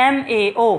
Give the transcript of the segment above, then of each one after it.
MAO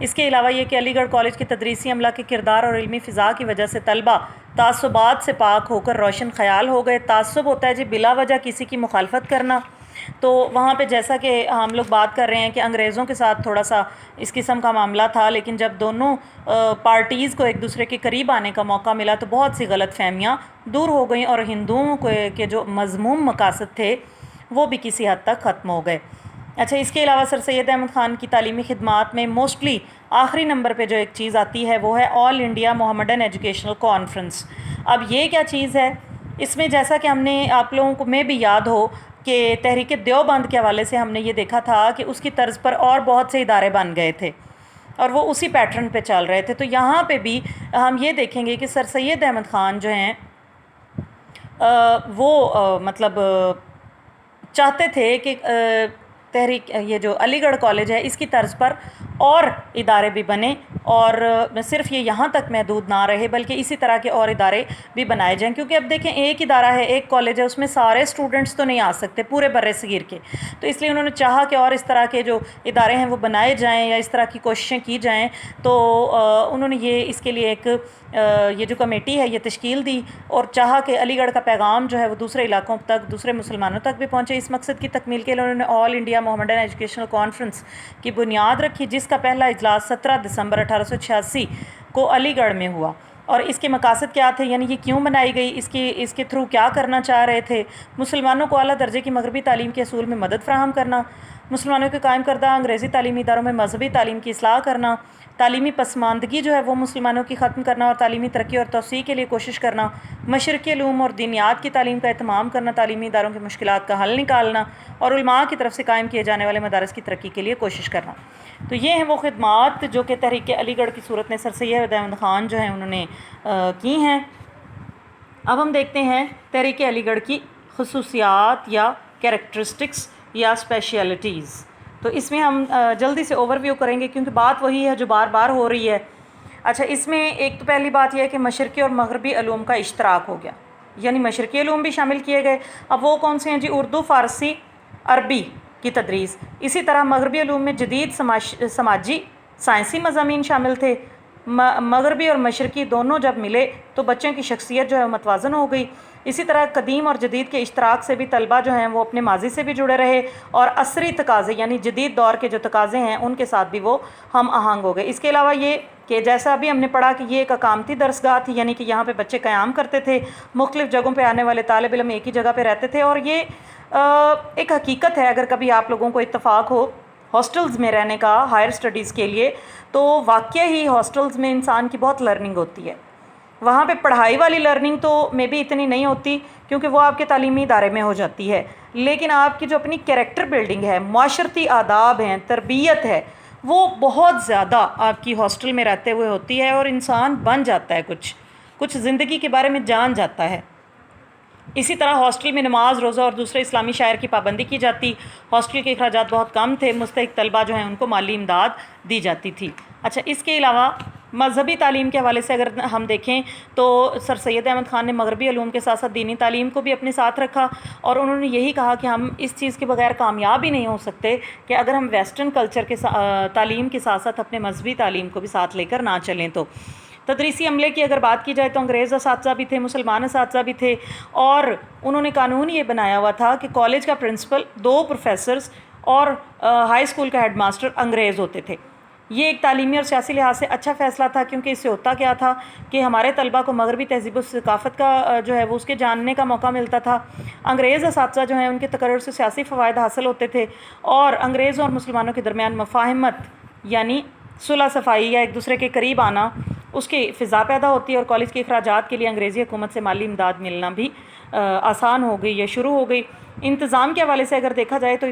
اس کے علاوہ یہ کہ علی گڑھ کالج کے تدریسی عملہ کے کردار اور علمی فضا کی وجہ سے طلبہ تعصبات سے پاک ہو کر روشن خیال ہو گئے۔ تعصب ہوتا ہے جی بلا وجہ کسی کی مخالفت کرنا۔ تو وہاں پہ جیسا کہ ہم لوگ بات کر رہے ہیں کہ انگریزوں کے ساتھ تھوڑا سا اس قسم کا معاملہ تھا، لیکن جب دونوں پارٹیز کو ایک دوسرے کے قریب آنے کا موقع ملا تو بہت سی غلط فہمیاں دور ہو گئیں، اور ہندوؤں کے جو مذموم مقاصد تھے وہ بھی کسی حد تک ختم ہو گئے۔ اچھا، اس کے علاوہ سر سید احمد خان کی تعلیمی خدمات میں موسٹلی آخری نمبر پہ جو ایک چیز آتی ہے وہ ہے آل انڈیا محمڈن ایجوکیشنل کانفرنس۔ اب یہ کیا چیز ہے؟ اس میں جیسا کہ ہم نے آپ لوگوں کو میں بھی یاد ہو کہ تحریک دیوبند کے حوالے سے ہم نے یہ دیکھا تھا کہ اس کی طرز پر اور بہت سے ادارے بن گئے تھے اور وہ اسی پیٹرن پہ چل رہے تھے۔ تو یہاں پہ بھی ہم یہ دیکھیں گے کہ سر سید احمد خان جو ہیں وہ مطلب چاہتے تھے کہ تحریک یہ جو علی گڑھ کالج ہے اس کی طرز پر اور ادارے بھی بنیں، اور صرف یہ یہاں تک محدود نہ رہے بلکہ اسی طرح کے اور ادارے بھی بنائے جائیں، کیونکہ اب دیکھیں ایک ادارہ ہے، ایک کالج ہے، اس میں سارے اسٹوڈنٹس تو نہیں آ سکتے پورے بر صغیر کے، تو اس لیے انہوں نے چاہا کہ اور اس طرح کے جو ادارے ہیں وہ بنائے جائیں یا اس طرح کی کوششیں کی جائیں۔ تو انہوں نے یہ اس کے لیے ایک یہ جو کمیٹی ہے یہ تشکیل دی اور چاہا کہ علی گڑھ کا پیغام جو ہے وہ دوسرے علاقوں تک، دوسرے مسلمانوں تک بھی پہنچے۔ اس مقصد کی تکمیل کے لیے انہوں نے آل انڈیا محمڈن ایجوکیشنل کانفرنس کی بنیاد رکھی، جس کا پہلا اجلاس 17 دسمبر 1886 کو علی گڑھ میں ہوا۔ اور اس کے مقاصد کیا تھے، یعنی یہ کیوں بنائی گئی، اس کے تھرو کیا کرنا چاہ رہے تھے؟ مسلمانوں کو اعلیٰ درجے کی مغربی تعلیم کے حصول میں مدد فراہم کرنا، مسلمانوں کے قائم کردہ انگریزی تعلیمی اداروں میں مذہبی تعلیم کی اصلاح کرنا، تعلیمی پسماندگی جو ہے وہ مسلمانوں کی ختم کرنا اور تعلیمی ترقی اور توسیع کے لیے کوشش کرنا، مشرقی علوم اور دینیات کی تعلیم کا اہتمام کرنا، تعلیمی اداروں کی مشکلات کا حل نکالنا اور علماء کی طرف سے قائم کیے جانے والے مدارس کی ترقی کے لیے کوشش کرنا۔ تو یہ ہیں وہ خدمات جو کہ تحریک علی گڑھ کی صورت میں سر سید احمد خان جو ہیں انہوں نے کی ہیں۔ اب ہم دیکھتے ہیں تحریک علی گڑھ کی خصوصیات یا کیریکٹرسٹکس یا اسپیشلٹیز۔ تو اس میں ہم جلدی سے اوور ویو کریں گے کیونکہ بات وہی ہے جو بار بار ہو رہی ہے۔ اچھا، اس میں ایک تو پہلی بات یہ ہے کہ مشرقی اور مغربی علوم کا اشتراک ہو گیا، یعنی مشرقی علوم بھی شامل کیے گئے۔ اب وہ کون سے ہیں جی؟ اردو، فارسی، عربی کی تدریس۔ اسی طرح مغربی علوم میں جدید سماجی سائنسی مضامین شامل تھے۔ مغربی اور مشرقی دونوں جب ملے تو بچوں کی شخصیت جو ہے متوازن ہو گئی۔ اسی طرح قدیم اور جدید کے اشتراک سے بھی طلبہ جو ہیں وہ اپنے ماضی سے بھی جڑے رہے اور عصری تقاضے یعنی جدید دور کے جو تقاضے ہیں ان کے ساتھ بھی وہ ہم آہنگ ہو گئے۔ اس کے علاوہ یہ کہ جیسا ابھی ہم نے پڑھا کہ یہ ایک اقامتی درسگاہ تھی، یعنی کہ یہاں پہ بچے قیام کرتے تھے، مختلف جگہوں پہ آنے والے طالب علم ایک ہی جگہ پہ رہتے تھے، اور یہ ایک حقیقت ہے۔ اگر کبھی آپ لوگوں کو اتفاق ہو ہاسٹلز میں رہنے کا ہائر اسٹڈیز کے لیے تو واقعہ ہی ہاسٹلز میں انسان کی بہت لرننگ ہوتی ہے۔ وہاں پہ پڑھائی والی لرننگ تو میں بھی اتنی نہیں ہوتی کیونکہ وہ آپ کے تعلیمی ادارے میں ہو جاتی ہے، لیکن آپ کی جو اپنی کیریکٹر بلڈنگ ہے، معاشرتی آداب ہیں، تربیت ہے، وہ بہت زیادہ آپ کی ہاسٹل میں رہتے ہوئے ہوتی ہے اور انسان بن جاتا ہے، کچھ زندگی کے بارے میں جان جاتا ہے۔ اسی طرح ہاسٹل میں نماز، روزہ اور دوسرے اسلامی شعائر کی پابندی کی جاتی۔ ہاسٹل کے اخراجات بہت کم تھے، مستحق طلبہ جو ہیں ان کو مالی امداد دی جاتی تھی۔ اچھا، اس کے علاوہ مذہبی تعلیم کے حوالے سے اگر ہم دیکھیں تو سر سید احمد خان نے مغربی علوم کے ساتھ ساتھ دینی تعلیم کو بھی اپنے ساتھ رکھا، اور انہوں نے یہی کہا کہ ہم اس چیز کے بغیر کامیاب ہی نہیں ہو سکتے کہ اگر ہم ویسٹرن کلچر کے تعلیم کے ساتھ ساتھ اپنے مذہبی تعلیم کو بھی ساتھ لے کر نہ چلیں۔ تو تدریسی عملے کی اگر بات کی جائے تو انگریز اساتذہ بھی تھے، مسلمان اساتذہ بھی تھے، اور انہوں نے قانون یہ بنایا ہوا تھا کہ کالج کا پرنسپل، 2 پروفیسرز اور ہائی اسکول کا ہیڈ ماسٹر انگریز ہوتے تھے۔ یہ ایک تعلیمی اور سیاسی لحاظ سے اچھا فیصلہ تھا کیونکہ اس سے ہوتا کیا تھا کہ ہمارے طلبہ کو مغربی تہذیب و ثقافت کا جو ہے وہ اس کے جاننے کا موقع ملتا تھا۔ انگریز اساتذہ جو ہیں ان کے تقرر سے سیاسی فوائد حاصل ہوتے تھے، اور انگریزوں اور مسلمانوں کے درمیان مفاہمت یعنی صلح صفائی یا ایک دوسرے کے قریب آنا، اس کی فضا پیدا ہوتی ہے، اور کالج کے اخراجات کے لیے انگریزی حکومت سے مالی امداد ملنا بھی آسان ہو گئی یا شروع ہو گئی۔ انتظام کے حوالے سے اگر دیکھا جائے تو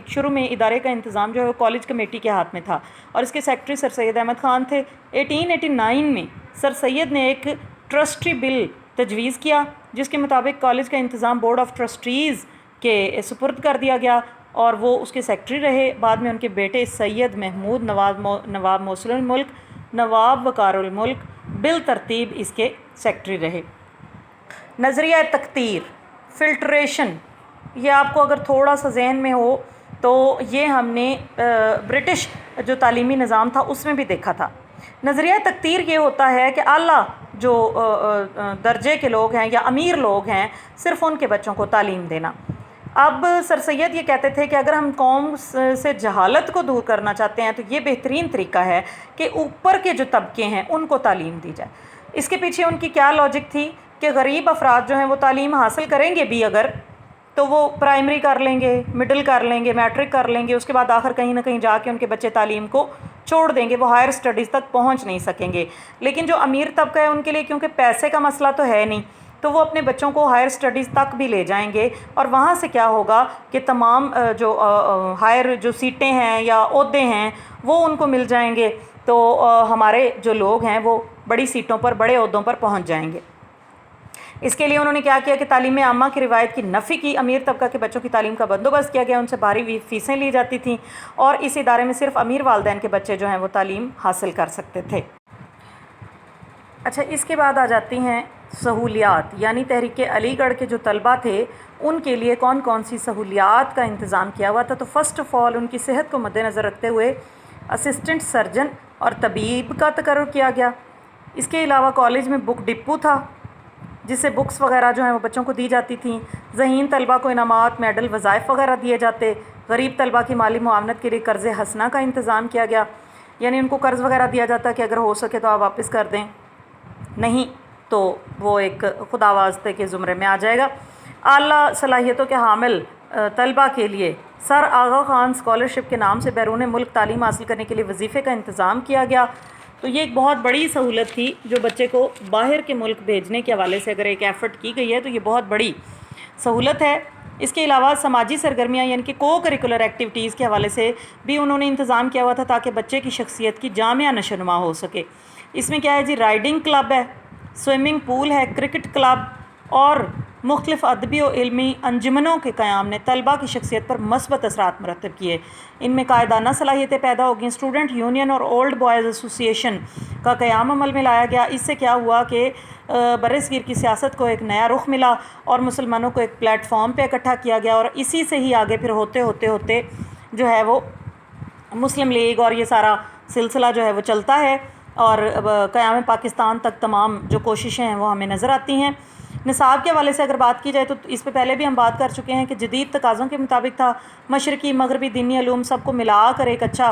شروع میں ادارے کا انتظام جو ہے وہ کالج کمیٹی کے ہاتھ میں تھا، اور اس کے سیکرٹری سر سید احمد خان تھے۔ 1889 میں سر سید نے ایک ٹرسٹی بل تجویز کیا جس کے مطابق کالج کا انتظام بورڈ آف ٹرسٹیز کے سپرد کر دیا گیا، اور وہ اس کے سیکرٹری رہے۔ بعد میں ان کے بیٹے سید محمود نواب موصل الملک، نواب وقار الملک بالترتیب اس کے سیکرٹری رہے۔ نظریہ تکتیر، فلٹریشن، یہ آپ کو اگر تھوڑا سا ذہن میں ہو تو یہ ہم نے برٹش جو تعلیمی نظام تھا اس میں بھی دیکھا تھا۔ نظریہ تکثیر یہ ہوتا ہے کہ اعلیٰ جو درجے کے لوگ ہیں یا امیر لوگ ہیں صرف ان کے بچوں کو تعلیم دینا۔ اب سر سید یہ کہتے تھے کہ اگر ہم قوم سے جہالت کو دور کرنا چاہتے ہیں تو یہ بہترین طریقہ ہے کہ اوپر کے جو طبقے ہیں ان کو تعلیم دی جائے۔ اس کے پیچھے ان کی کیا لاجک تھی کہ غریب افراد جو ہیں وہ تعلیم حاصل کریں گے بھی اگر تو وہ پرائمری کر لیں گے، مڈل کر لیں گے، میٹرک کر لیں گے، اس کے بعد آخر کہیں نہ کہیں جا کے ان کے بچے تعلیم کو چھوڑ دیں گے، وہ ہائر اسٹڈیز تک پہنچ نہیں سکیں گے۔ لیکن جو امیر طبقہ ہے ان کے لیے کیونکہ پیسے کا مسئلہ تو ہے نہیں، تو وہ اپنے بچوں کو ہائر اسٹڈیز تک بھی لے جائیں گے، اور وہاں سے کیا ہوگا کہ تمام جو ہائر جو سیٹیں ہیں یا عہدے ہیں وہ ان کو مل جائیں گے، تو ہمارے جو لوگ ہیں وہ بڑی سیٹوں پر، بڑے عہدوں پر پہنچ جائیں گے۔ اس کے لیے انہوں نے کیا کیا کہ تعلیم عامہ کی روایت کی نفی کی، امیر طبقہ کے بچوں کی تعلیم کا بندوبست کیا گیا، ان سے بھاری فیسیں لی جاتی تھیں، اور اس ادارے میں صرف امیر والدین کے بچے جو ہیں وہ تعلیم حاصل کر سکتے تھے۔ اچھا، اس کے بعد آ جاتی ہیں سہولیات، یعنی تحریک علی گڑھ کے جو طلبہ تھے ان کے لیے کون کون سی سہولیات کا انتظام کیا ہوا تھا۔ تو فرسٹ آف آل ان کی صحت کو مد نظر رکھتے ہوئے اسسٹنٹ سرجن اور طبیب کا تقرر کیا گیا۔ اس کے علاوہ کالج میں بک ڈپو تھا جس سے بکس وغیرہ جو ہیں وہ بچوں کو دی جاتی تھیں۔ ذہین طلبہ کو انعامات، میڈل، وظائف وغیرہ دیے جاتے۔ غریب طلبہ کی مالی معاونت کے لیے قرض حسنہ کا انتظام کیا گیا، یعنی ان کو قرض وغیرہ دیا جاتا کہ اگر ہو سکے تو آپ واپس کر دیں، نہیں تو وہ ایک خدا واسطے کے زمرے میں آ جائے گا۔ اعلیٰ صلاحیتوں کے حامل طلبہ کے لیے سر آغا خان اسکالرشپ کے نام سے بیرون ملک تعلیم حاصل کرنے کے لیے وظیفے کا انتظام کیا گیا۔ تو یہ ایک بہت بڑی سہولت تھی جو بچے کو باہر کے ملک بھیجنے کے حوالے سے اگر ایک ایفرٹ کی گئی ہے تو یہ بہت بڑی سہولت ہے۔ اس کے علاوہ سماجی سرگرمیاں یعنی کہ کو کریکولر ایکٹیویٹیز کے حوالے سے بھی انہوں نے انتظام کیا ہوا تھا تاکہ بچے کی شخصیت کی جامع نشوونما ہو سکے۔ اس میں کیا ہے جی، رائڈنگ کلب ہے، سوئمنگ پول ہے، کرکٹ کلب اور مختلف ادبی و علمی انجمنوں کے قیام نے طلبہ کی شخصیت پر مثبت اثرات مرتب کیے۔ ان میں قائدانہ صلاحیتیں پیدا ہو گئیں۔ اسٹوڈنٹ یونین اور اولڈ بوائز ایسوسی ایشن کا قیام عمل میں لایا گیا۔ اس سے کیا ہوا کہ برصغیر کی سیاست کو ایک نیا رخ ملا اور مسلمانوں کو ایک پلیٹ فارم پہ اکٹھا کیا گیا، اور اسی سے ہی آگے پھر ہوتے ہوتے جو ہے وہ مسلم لیگ اور یہ سارا سلسلہ جو ہے وہ چلتا ہے، اور قیام پاکستان تک تمام جو کوششیں ہیں وہ ہمیں نظر آتی ہیں۔ نصاب کے حوالے سے اگر بات کی جائے تو اس پہ پہلے بھی ہم بات کر چکے ہیں کہ جدید تقاضوں کے مطابق تھا، مشرقی مغربی دینی علوم سب کو ملا کر ایک اچھا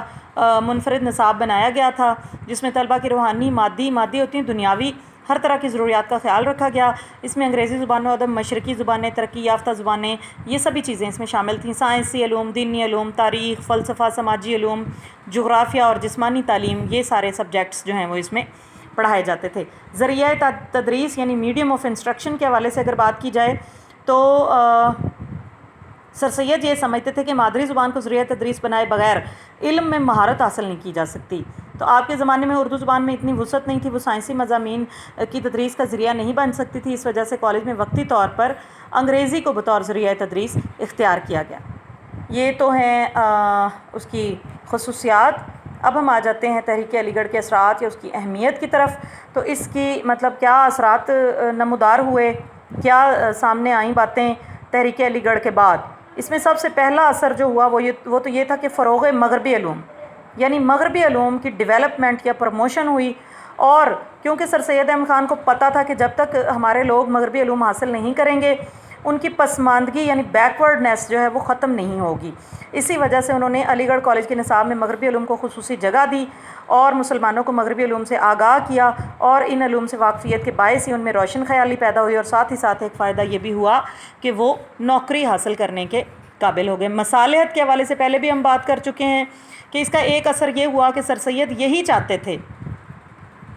منفرد نصاب بنایا گیا تھا، جس میں طلبہ کی روحانی، مادی ہوتی ہیں، دنیاوی ہر طرح کی ضروریات کا خیال رکھا گیا۔ اس میں انگریزی زبان و ادب، مشرقی زبانیں، ترقی یافتہ زبانیں، یہ سبھی چیزیں اس میں شامل تھیں۔ سائنسی علوم، دینی علوم، تاریخ، فلسفہ، سماجی علوم، جغرافیہ اور جسمانی تعلیم، یہ سارے سبجیکٹس جو ہیں وہ اس میں پڑھائے جاتے تھے۔ ذریعہ تدریس یعنی میڈیم آف انسٹرکشن کے حوالے سے اگر بات کی جائے تو سر سید یہ سمجھتے تھے کہ مادری زبان کو ذریعہ تدریس بنائے بغیر علم میں مہارت حاصل نہیں کی جا سکتی۔ تو آپ کے زمانے میں اردو زبان میں اتنی وسعت نہیں تھی، وہ سائنسی مضامین کی تدریس کا ذریعہ نہیں بن سکتی تھی، اس وجہ سے کالج میں وقتی طور پر انگریزی کو بطور ذریعہ تدریس اختیار کیا گیا۔ یہ تو ہیں اس کی خصوصیات۔ اب ہم آ جاتے ہیں تحریک علی گڑھ کے اثرات یا اس کی اہمیت کی طرف۔ تو اس کی مطلب کیا اثرات نمودار ہوئے، کیا سامنے آئیں باتیں تحریک علی گڑھ کے بعد۔ اس میں سب سے پہلا اثر جو ہوا وہ تو یہ تھا کہ فروغ مغربی علوم، یعنی مغربی علوم کی ڈیولپمنٹ یا پروموشن ہوئی، اور کیونکہ سر سید احمد خان کو پتہ تھا کہ جب تک ہمارے لوگ مغربی علوم حاصل نہیں کریں گے ان کی پسماندگی یعنی بیکورڈنیس جو ہے وہ ختم نہیں ہوگی۔ اسی وجہ سے انہوں نے علی گڑھ کالج کے نصاب میں مغربی علوم کو خصوصی جگہ دی اور مسلمانوں کو مغربی علوم سے آگاہ کیا، اور ان علوم سے واقفیت کے باعث ہی ان میں روشن خیالی پیدا ہوئی، اور ساتھ ہی ساتھ ایک فائدہ یہ بھی ہوا کہ وہ نوکری حاصل کرنے کے قابل ہو گئے۔ مصالحت کے حوالے سے پہلے بھی ہم بات کر چکے ہیں کہ اس کا ایک اثر یہ ہوا کہ سر سید یہی چاہتے تھے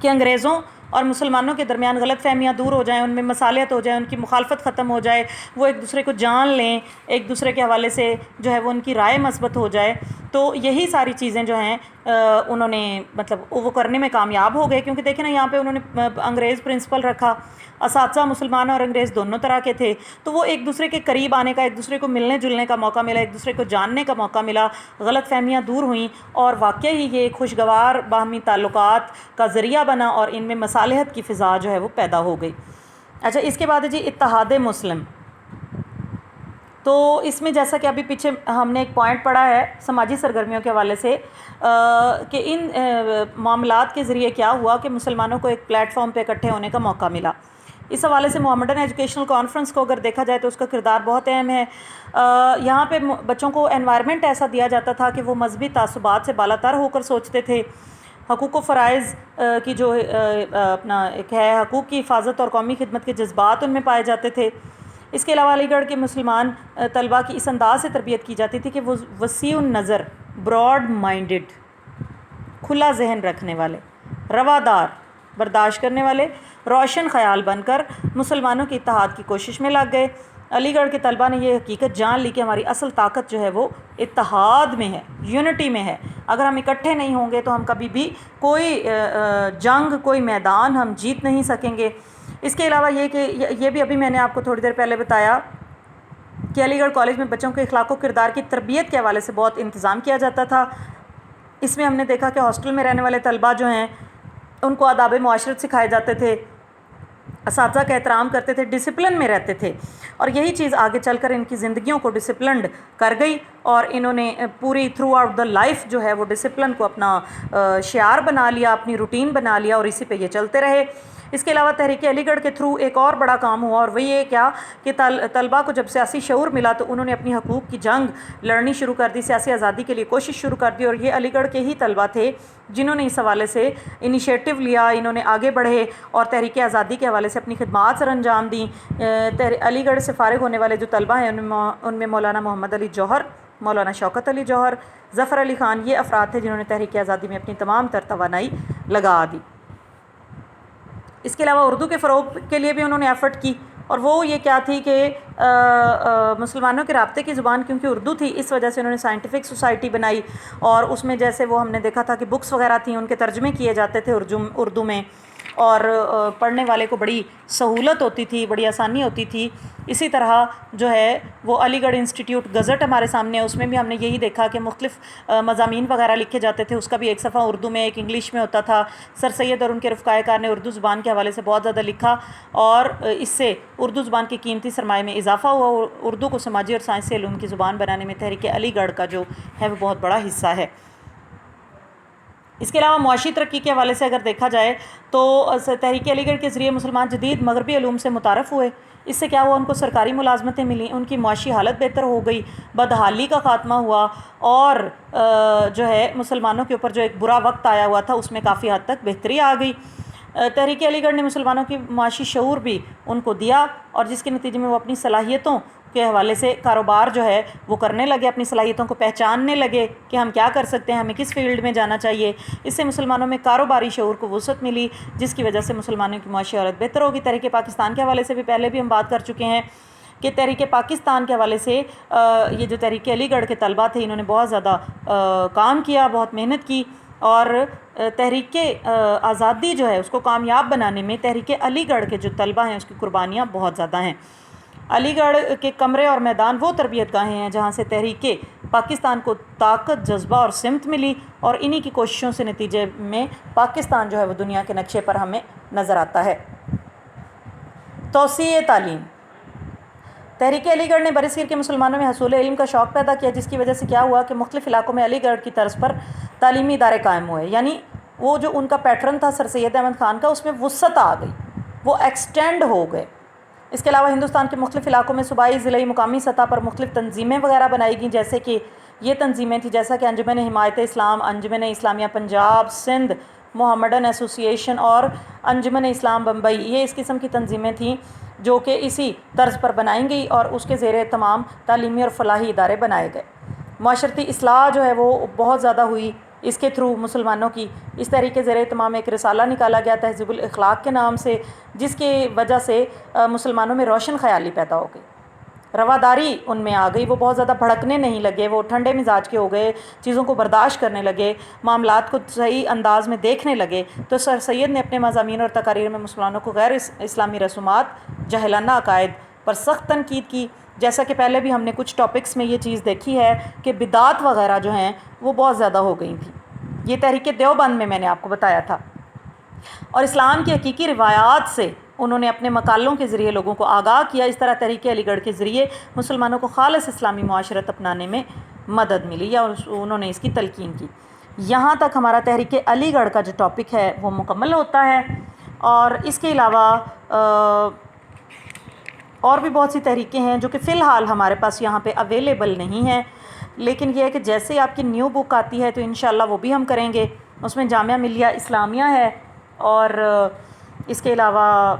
کہ انگریزوں اور مسلمانوں کے درمیان غلط فہمیاں دور ہو جائیں، ان میں مصالحت ہو جائے، ان کی مخالفت ختم ہو جائے، وہ ایک دوسرے کو جان لیں، ایک دوسرے کے حوالے سے جو ہے وہ ان کی رائے مثبت ہو جائے۔ تو یہی ساری چیزیں جو ہیں انہوں نے مطلب وہ کرنے میں کامیاب ہو گئے، کیونکہ دیکھیں نا یہاں پہ انہوں نے انگریز پرنسپل رکھا، اساتذہ مسلمان اور انگریز دونوں طرح کے تھے، تو وہ ایک دوسرے کے قریب آنے کا، ایک دوسرے کو ملنے جلنے کا موقع ملا، ایک دوسرے کو جاننے کا موقع ملا، غلط فہمیاں دور ہوئیں، اور واقعی ہی یہ ایک خوشگوار باہمی تعلقات کا ذریعہ بنا، اور ان میں مصالحت کی فضا جو ہے وہ پیدا ہو گئی۔ اچھا، اس کے بعد جی اتحاد مسلم۔ تو اس میں جیسا کہ ابھی پیچھے ہم نے ایک پوائنٹ پڑھا ہے سماجی سرگرمیوں کے حوالے سے کہ ان معاملات کے ذریعے کیا ہوا کہ مسلمانوں کو ایک پلیٹ فارم پہ اکٹھے ہونے کا موقع ملا. اس حوالے سے محمدن ایجوکیشنل کانفرنس کو اگر دیکھا جائے تو اس کا کردار بہت اہم ہے. یہاں پہ بچوں کو انوائرمنٹ ایسا دیا جاتا تھا کہ وہ مذہبی تعصبات سے بالا تر ہو کر سوچتے تھے. حقوق و فرائض کی جو اپنا ایک ہے حقوق کی حفاظت اور قومی خدمت کے جذبات ان میں پائے جاتے تھے. اس کے علاوہ علی گڑھ کے مسلمان طلباء کی اس انداز سے تربیت کی جاتی تھی کہ وہ وسیع النظر، براڈ مائنڈڈ، کھلا ذہن رکھنے والے، روادار، برداشت کرنے والے، روشن خیال بن کر مسلمانوں کے اتحاد کی کوشش میں لگ گئے. علی گڑھ کے طلباء نے یہ حقیقت جان لی کہ ہماری اصل طاقت جو ہے وہ اتحاد میں ہے، یونٹی میں ہے. اگر ہم اکٹھے نہیں ہوں گے تو ہم کبھی بھی کوئی جنگ، کوئی میدان ہم جیت نہیں سکیں گے. اس کے علاوہ یہ کہ یہ بھی ابھی میں نے آپ کو تھوڑی دیر پہلے بتایا کہ علی گڑھ کالج میں بچوں کے اخلاق و کردار کی تربیت کے حوالے سے بہت انتظام کیا جاتا تھا. اس میں ہم نے دیکھا کہ ہاسٹل میں رہنے والے طلباء جو ہیں ان کو آداب معاشرت سکھائے جاتے تھے، اساتذہ کا احترام کرتے تھے، ڈسپلن میں رہتے تھے. اور یہی چیز آگے چل کر ان کی زندگیوں کو ڈسپلنڈ کر گئی اور انہوں نے پوری تھرو آؤٹ دا لائف جو ہے وہ ڈسپلن کو اپنا شعار بنا لیا، اپنی روٹین بنا لیا اور اسی پہ یہ چلتے رہے. اس کے علاوہ تحریک علی گڑھ کے تھرو ایک اور بڑا کام ہوا اور وہ یہ کیا کہ طلباء کو جب سیاسی شعور ملا تو انہوں نے اپنی حقوق کی جنگ لڑنی شروع کر دی، سیاسی آزادی کے لیے کوشش شروع کر دی. اور یہ علی گڑھ کے ہی طلباء تھے جنہوں نے اس حوالے سے انیشیٹو لیا، انہوں نے آگے بڑھے اور تحریک آزادی کے حوالے سے اپنی خدمات سر انجام دیں. علی گڑھ سے فارغ ہونے والے جو طلباء ہیں ان میں مولانا محمد علی جوہر، مولانا شوکت علی جوہر، ظفر علی خان یہ افراد تھے جنہوں نے تحریک آزادی میں اپنی تمام تر توانائی لگا دی. اس کے علاوہ اردو کے فروغ کے لیے بھی انہوں نے ایفرٹ کی اور وہ یہ کیا تھی کہ مسلمانوں کے رابطے کی زبان کیونکہ اردو تھی، اس وجہ سے انہوں نے سائنٹیفک سوسائٹی بنائی اور اس میں جیسے وہ ہم نے دیکھا تھا کہ بکس وغیرہ تھیں ان کے ترجمے کیے جاتے تھے اردو میں اور پڑھنے والے کو بڑی سہولت ہوتی تھی، بڑی آسانی ہوتی تھی. اسی طرح جو ہے وہ علی گڑھ انسٹیٹیوٹ گزٹ ہمارے سامنے ہے، اس میں بھی ہم نے یہی دیکھا کہ مختلف مضامین وغیرہ لکھے جاتے تھے. اس کا بھی ایک صفحہ اردو میں ایک انگلش میں ہوتا تھا. سر سید اور ان کے رفقائے کار نے اردو زبان کے حوالے سے بہت زیادہ لکھا اور اس سے اردو زبان کی قیمتی سرمایہ میں اضافہ ہوا اور اردو کو سماجی اور سائنسی علوم کی زبان بنانے میں تحریک علی گڑھ کا جو ہے وہ بہت بڑا حصہ ہے. اس کے علاوہ معاشی ترقی کے حوالے سے اگر دیکھا جائے تو تحریک علی گڑھ کے ذریعے مسلمان جدید مغربی علوم سے متعارف ہوئے. اس سے کیا ہوا، ان کو سرکاری ملازمتیں ملیں، ان کی معاشی حالت بہتر ہو گئی، بدحالی کا خاتمہ ہوا اور جو ہے مسلمانوں کے اوپر جو ایک برا وقت آیا ہوا تھا اس میں کافی حد تک بہتری آ گئی. تحریک علی گڑھ نے مسلمانوں کی معاشی شعور بھی ان کو دیا اور جس کے نتیجے میں وہ اپنی صلاحیتوں کے حوالے سے کاروبار جو ہے وہ کرنے لگے، اپنی صلاحیتوں کو پہچاننے لگے کہ ہم کیا کر سکتے ہیں، ہمیں کس فیلڈ میں جانا چاہیے. اس سے مسلمانوں میں کاروباری شعور کو وسعت ملی جس کی وجہ سے مسلمانوں کی معاشی حالت بہتر ہوگی. تحریک پاکستان کے حوالے سے بھی پہلے بھی ہم بات کر چکے ہیں کہ تحریک پاکستان کے حوالے سے یہ جو تحریک علی گڑھ کے طلباء تھے انہوں نے بہت زیادہ کام کیا، بہت محنت کی اور تحریک آزادی جو ہے اس کو کامیاب بنانے میں تحریک علی گڑھ کے جو طلباء ہیں اس کی قربانیاں بہت زیادہ ہیں. علی گڑھ کے کمرے اور میدان وہ تربیت گاہیں ہیں جہاں سے تحریک پاکستان کو طاقت، جذبہ اور سمت ملی اور انہی کی کوششوں سے نتیجے میں پاکستان جو ہے وہ دنیا کے نقشے پر ہمیں نظر آتا ہے. توسیع تعلیم. تحریک علی گڑھ نے برصغیر کے مسلمانوں میں حصول علم کا شوق پیدا کیا جس کی وجہ سے کیا ہوا کہ مختلف علاقوں میں علی گڑھ کی طرز پر تعلیمی ادارے قائم ہوئے. یعنی وہ جو ان کا پیٹرن تھا سر سید احمد خان کا اس میں وسعت آ گئی، وہ ایکسٹینڈ ہو گئے. اس کے علاوہ ہندوستان کے مختلف علاقوں میں صوبائی، ضلعی، مقامی سطح پر مختلف تنظیمیں وغیرہ بنائی گئیں جیسے کہ یہ تنظیمیں تھیں جیسا کہ انجمن حمایت اسلام، انجمن اسلامیہ پنجاب سندھ، محمدن ایسوسی ایشن اور انجمن اسلام بمبئی. یہ اس قسم کی تنظیمیں تھیں جو کہ اسی طرز پر بنائی گئی اور اس کے زیر تمام تعلیمی اور فلاحی ادارے بنائے گئے. معاشرتی اصلاح جو ہے وہ بہت زیادہ ہوئی اس کے تھرو مسلمانوں کی. اس تحریک کے زیر تمام ایک رسالہ نکالا گیا تہذیب الاخلاق کے نام سے جس کی وجہ سے مسلمانوں میں روشن خیالی پیدا ہو گئی، رواداری ان میں آ گئی. وہ بہت زیادہ بھڑکنے نہیں لگے، وہ ٹھنڈے مزاج کے ہو گئے، چیزوں کو برداشت کرنے لگے، معاملات کو صحیح انداز میں دیکھنے لگے. تو سر سید نے اپنے مضامین اور تقاریر میں مسلمانوں کو غیر اسلامی رسومات، جاہلانہ عقائد پر سخت تنقید کی. جیسا کہ پہلے بھی ہم نے کچھ ٹاپکس میں یہ چیز دیکھی ہے کہ بدعات وغیرہ جو ہیں وہ بہت زیادہ ہو گئی تھیں. یہ تحریک دیوبند میں نے آپ کو بتایا تھا. اور اسلام کی حقیقی روایات سے انہوں نے اپنے مقالوں کے ذریعے لوگوں کو آگاہ کیا. اس طرح تحریک علی گڑھ کے ذریعے مسلمانوں کو خالص اسلامی معاشرت اپنانے میں مدد ملی یا انہوں نے اس کی تلقین کی. یہاں تک ہمارا تحریک علی گڑھ کا جو ٹاپک ہے وہ مکمل ہوتا ہے. اور اس کے علاوہ اور بھی بہت سی تحریکیں ہیں جو کہ فی الحال ہمارے پاس یہاں پہ اویلیبل نہیں ہیں، لیکن یہ ہے کہ جیسے آپ کی نیو بک آتی ہے تو انشاءاللہ وہ بھی ہم کریں گے. اس میں جامعہ ملیہ اسلامیہ ہے، اور اس کے علاوہ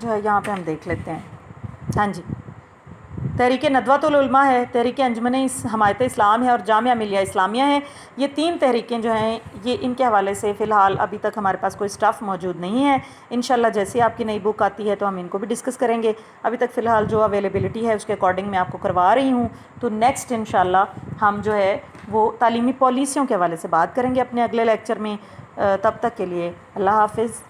جو ہے یہاں پہ ہم دیکھ لیتے ہیں. ہاں جی، تحریک ندوۃ العلماء ہے، تحریک انجمن حمایت اسلام ہے، اور جامعہ ملیہ اسلامیہ ہے. یہ 3 تحریکیں جو ہیں یہ ان کے حوالے سے فی الحال ابھی تک ہمارے پاس کوئی سٹف موجود نہیں ہے. انشاءاللہ جیسے آپ کی نئی بک آتی ہے تو ہم ان کو بھی ڈسکس کریں گے. ابھی تک فی الحال جو اویلیبلٹی ہے اس کے اکارڈنگ میں آپ کو کروا رہی ہوں. تو نیکسٹ انشاءاللہ ہم جو ہے وہ تعلیمی پالیسیوں کے حوالے سے بات کریں گے اپنے اگلے لیکچر میں. تب تک کے لیے اللہ حافظ.